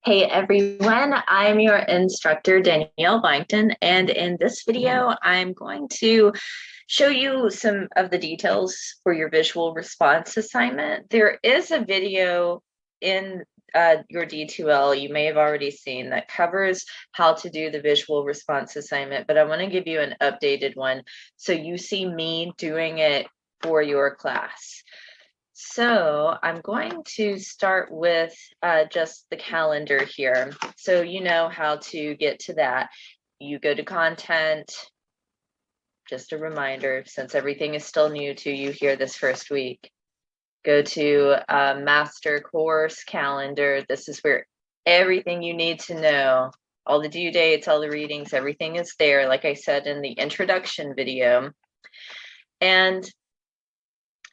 Hey everyone, I'm your instructor Danielle Byington, and in this video I'm going to show you some of the details for your visual response assignment. There is a video in your D2L you may have already seen that covers how to do the visual response assignment, but I want to give you an updated one so you see me doing it for your class. So I'm going to start with just the calendar here. So you know how to get to that. You go to content, just a reminder, since everything is still new to you here this first week. Go to master course calendar. This is where everything you need to know, all the due dates, all the readings, everything is there, like I said in the introduction video. And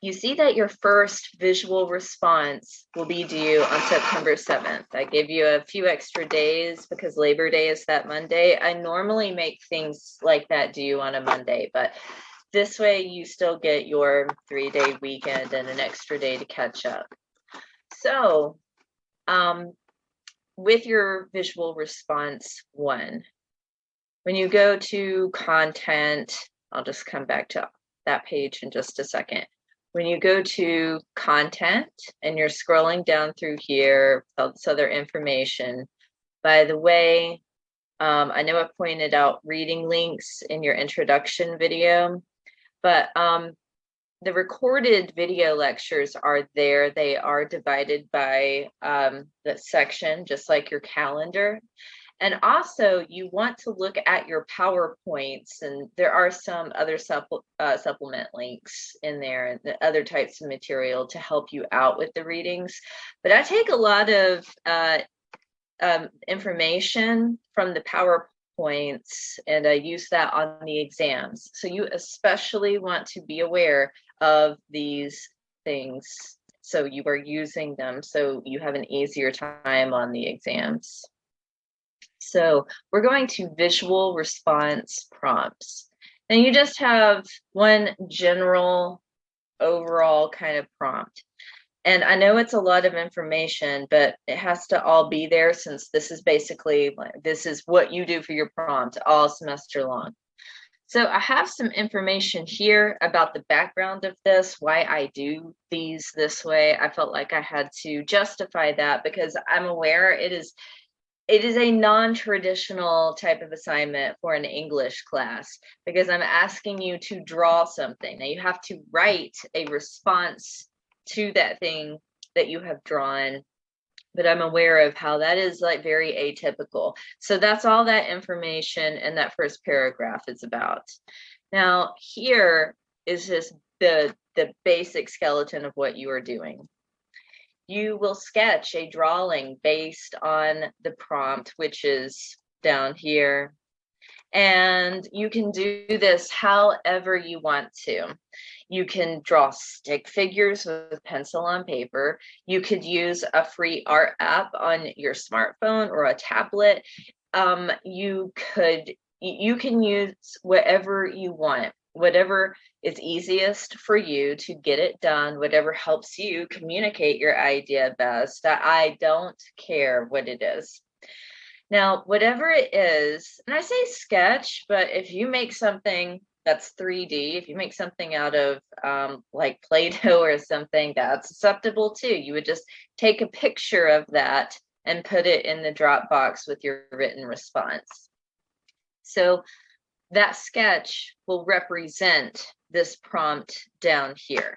you see that your first visual response will be due on September 7th. I give you a few extra days because Labor Day is that Monday. I normally make things like that due on a Monday, but this way you still get your 3-day weekend and an extra day to catch up. So with your visual response one, when you go to content, I'll just come back to that page in just a second. When you go to content and you're scrolling down through here, all this other information, by the way, I know I pointed out reading links in your introduction video, but the recorded video lectures are there. They are divided by the section, just like your calendar. And also you want to look at your PowerPoints, and there are some other supplement links in there and the other types of material to help you out with the readings. But I take a lot of information from the PowerPoints and I use that on the exams. So you especially want to be aware of these things so you are using them so you have an easier time on the exams. So we're going to visual response prompts. And you just have one general overall kind of prompt. And I know it's a lot of information, but it has to all be there since this is basically, this is what you do for your prompt all semester long. So I have some information here about the background of this, why I do these this way. I felt like I had to justify that because I'm aware it is a non-traditional type of assignment for an English class because I'm asking you to draw something. Now you have to write a response to that thing that you have drawn, but I'm aware of how that is like very atypical. So that's all that information in that first paragraph is about. Now here is just the basic skeleton of what you are doing. You will sketch a drawing based on the prompt, which is down here. And you can do this however you want to. You can draw stick figures with pencil on paper. You could use a free art app on your smartphone or a tablet. You can use whatever you want, whatever is easiest for you to get it done, whatever helps you communicate your idea best. I don't care what it is. Now, whatever it is, and I say sketch, but if you make something that's 3D, if you make something out of like Play-Doh or something, that's acceptable too. You would just take a picture of that and put it in the Dropbox with your written response. So that sketch will represent this prompt down here.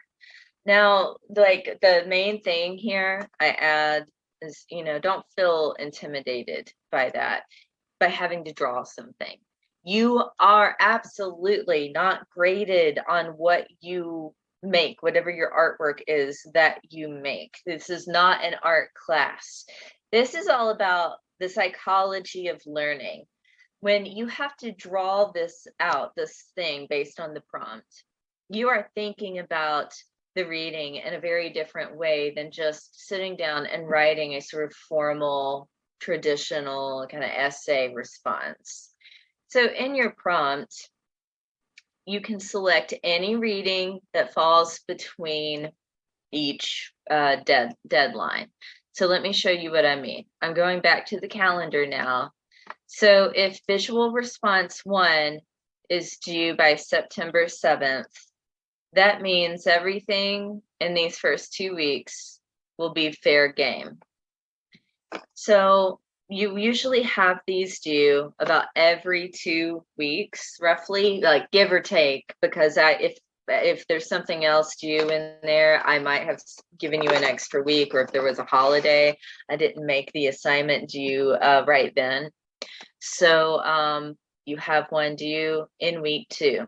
Now, like the main thing here I add is, don't feel intimidated by that, by having to draw something. You are absolutely not graded on what you make, whatever your artwork is that you make. This is not an art class. This is all about the psychology of learning. When you have to draw this out, this thing based on the prompt, you are thinking about the reading in a very different way than just sitting down and writing a sort of formal, traditional kind of essay response. So in your prompt, you can select any reading that falls between each deadline. So let me show you what I mean. I'm going back to the calendar now. So if visual response 1 is due by September 7th, that means everything in these first 2 weeks will be fair game. So you usually have these due about every 2 weeks, roughly, like give or take, because if there's something else due in there, I might have given you an extra week, or if there was a holiday, I didn't make the assignment due right then. So you have one due in week 2.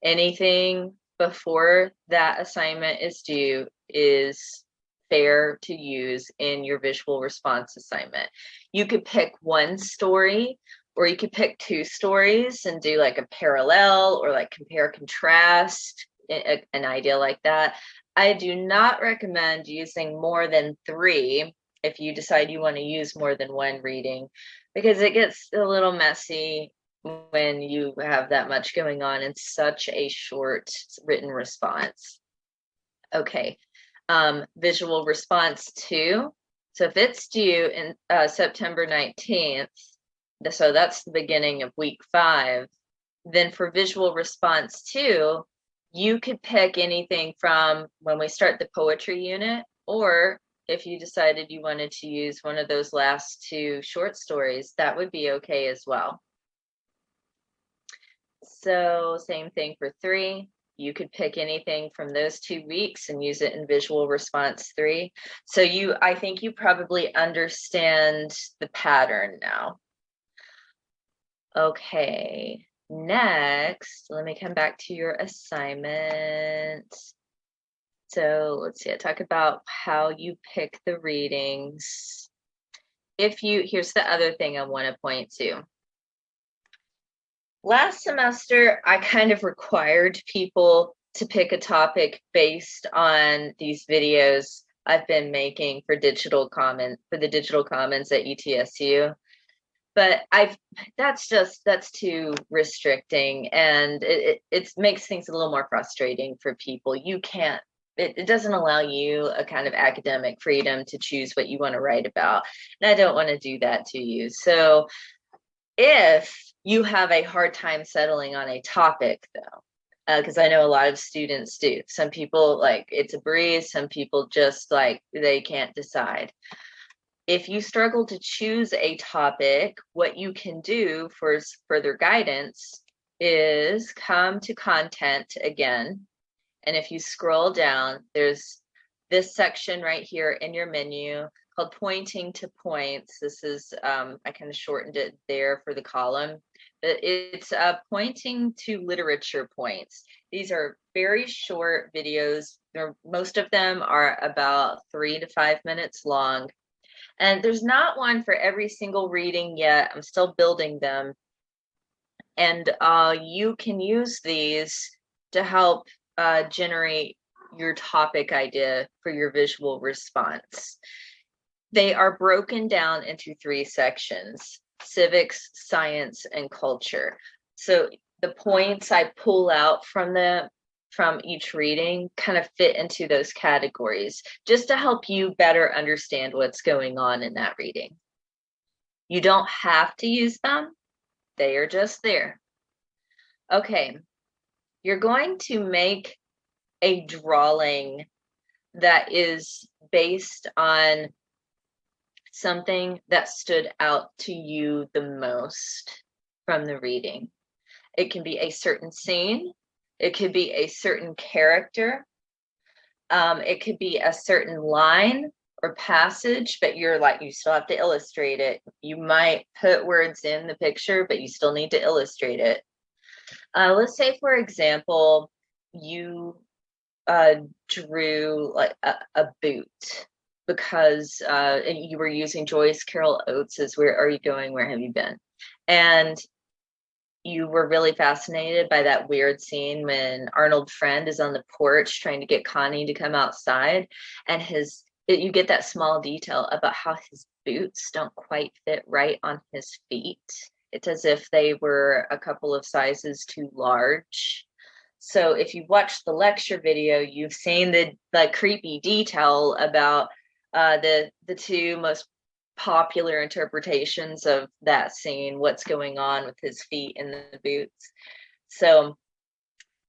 Anything before that assignment is due is fair to use in your visual response assignment. You could pick one story, or you could pick 2 stories and do like a parallel, or like compare contrast, an idea like that. I do not recommend using more than 3 if you decide you want to use more than one reading, because it gets a little messy when you have that much going on in such a short written response. Okay, visual response 2. So if it's due in September 19th, so that's the beginning of week 5, then for visual response 2, you could pick anything from when we start the poetry unit, or if you decided you wanted to use one of those last 2 short stories, that would be okay as well. So same thing for 3. You could pick anything from those 2 weeks and use it in visual response 3. So I think you probably understand the pattern now. Okay, next, let me come back to your assignment. So let's see, I talk about how you pick the readings. Here's the other thing I want to point to. Last semester, I kind of required people to pick a topic based on these videos I've been making for the digital commons at ETSU. But that's too restricting, and it makes things a little more frustrating for people. It doesn't allow you a kind of academic freedom to choose what you want to write about. And I don't want to do that to you. So if you have a hard time settling on a topic, though, because I know a lot of students do. Some people like it's a breeze. Some people just like they can't decide. If you struggle to choose a topic, what you can do for further guidance is come to content again. And if you scroll down, there's this section right here in your menu called pointing to points. This is, I kind of shortened it there for the column. But it's pointing to literature points. These are very short videos. Most of them are about 3 to 5 minutes long. And there's not one for every single reading yet. I'm still building them. And you can use these to help generate your topic idea for your visual response. They are broken down into 3 sections: civics, science, and culture. So the points I pull out from each reading kind of fit into those categories, just to help you better understand what's going on in that reading. You don't have to use them. They are just there. Okay, you're going to make a drawing that is based on something that stood out to you the most from the reading. It can be a certain scene. It could be a certain character. It could be a certain line or passage, but you still have to illustrate it. You might put words in the picture, but you still need to illustrate it. Let's say, for example, you drew like a boot because you were using Joyce Carol Oates's "Where Are You Going? Where Have You Been?" And you were really fascinated by that weird scene when Arnold Friend is on the porch trying to get Connie to come outside, and you get that small detail about how his boots don't quite fit right on his feet. It's as if they were a couple of sizes too large. So if you've watched the lecture video, you've seen the creepy detail about the two most popular interpretations of that scene, what's going on with his feet in the boots. So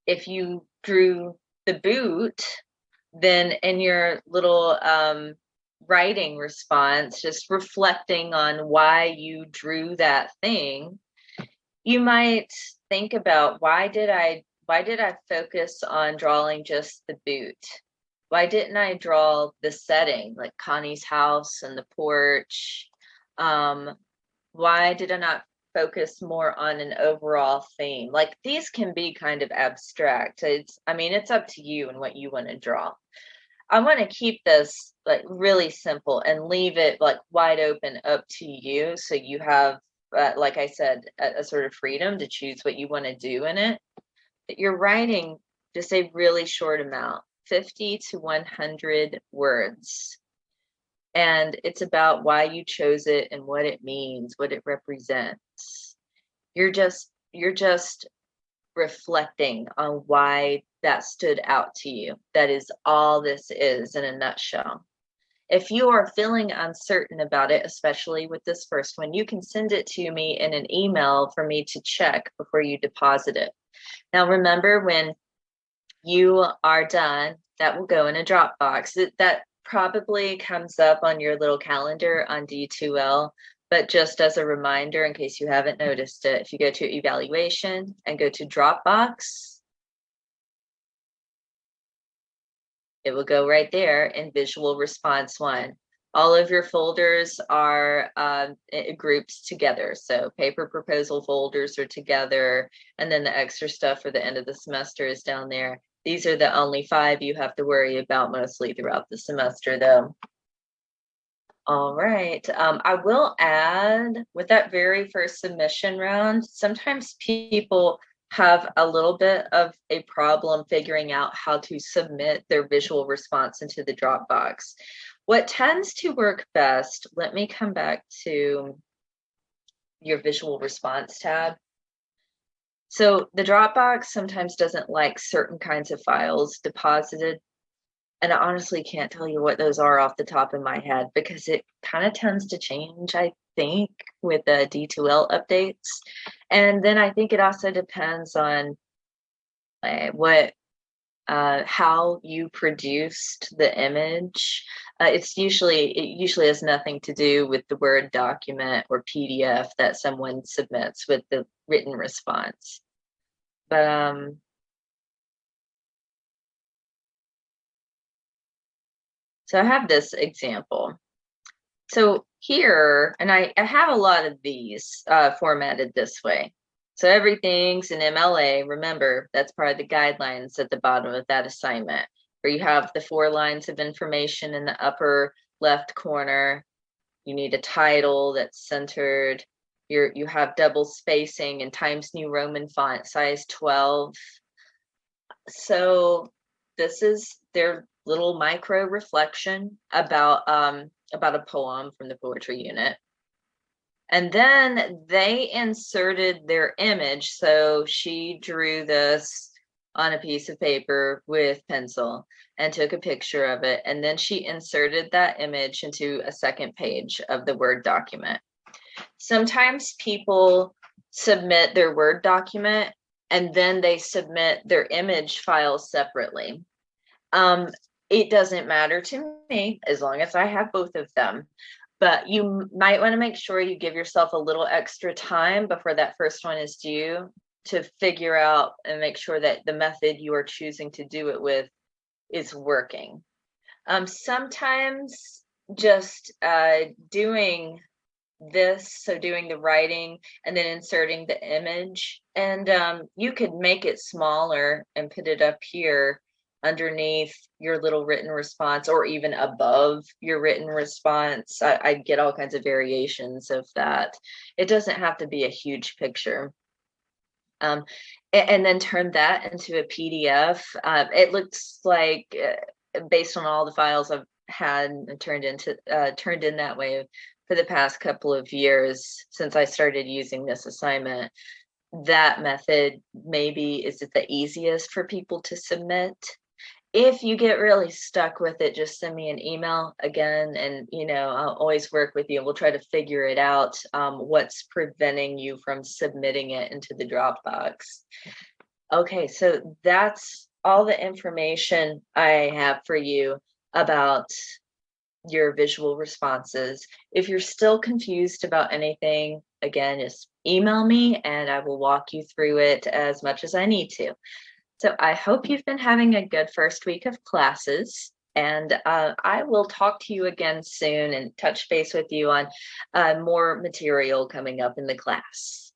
if you drew the boot, then in your little writing response, just reflecting on why you drew that thing, you might think about, why did I focus on drawing just the boot? Why didn't I draw the setting, like Connie's house and the porch? Why did I not focus more on an overall theme? Like, these can be kind of abstract. It's up to you and what you want to draw. I want to keep this like really simple and leave it like wide open up to you, so you have like I said, a sort of freedom to choose what you want to do in it. But you're writing just a really short amount, 50 to 100 words. And it's about why you chose it and what it means, what it represents. You're just reflecting on why that stood out to you. That is all this is in a nutshell. If you are feeling uncertain about it, especially with this first one, you can send it to me in an email for me to check before you deposit it. Now, remember, when you are done, that will go in a Dropbox. That probably comes up on your little calendar on D2L, but just as a reminder, in case you haven't noticed it, if you go to evaluation and go to Dropbox, it will go right there in Visual Response 1. All of your folders are groups together. So paper proposal folders are together, and then the extra stuff for the end of the semester is down there. These are the only 5 you have to worry about mostly throughout the semester, though. All right. I will add, with that very first submission round, sometimes people have a little bit of a problem figuring out how to submit their visual response into the Dropbox. What tends to work best, let me come back to your visual response tab. So the Dropbox sometimes doesn't like certain kinds of files deposited. And I honestly can't tell you what those are off the top of my head, because it kind of tends to change, I think, with the D2L updates. And then I think it also depends on how you produced the image. It usually has nothing to do with the Word document or PDF that someone submits with the written response. But so I have this example. So here, and I have a lot of these formatted this way. So everything's in MLA. Remember, that's part of the guidelines at the bottom of that assignment, where you have the 4 lines of information in the upper left corner. You need a title that's centered. You have double spacing and Times New Roman font, size 12. So this is their little micro reflection about a poem from the poetry unit. And then they inserted their image. So she drew this on a piece of paper with pencil and took a picture of it. And then she inserted that image into a second page of the Word document. Sometimes people submit their Word document and then they submit their image files separately. It doesn't matter to me as long as I have both of them. But you might want to make sure you give yourself a little extra time before that first one is due to figure out and make sure that the method you are choosing to do it with is working. Sometimes just doing this, so doing the writing and then inserting the image, and you could make it smaller and put it up here underneath your little written response, or even above your written response. I get all kinds of variations of that. It doesn't have to be a huge picture. And then turn that into a PDF. It looks like, based on all the files I've had turned in that way for the past couple of years since I started using this assignment, that method maybe is it the easiest for people to submit. if you get really stuck with it, just send me an email again, and I'll always work with you. We'll try to figure it out, what's preventing you from submitting it into the Dropbox. Okay, so that's all the information I have for you about your visual responses. If you're still confused about anything, again, just email me and I will walk you through it as much as I need to. So I hope you've been having a good first week of classes, and I will talk to you again soon and touch base with you on more material coming up in the class.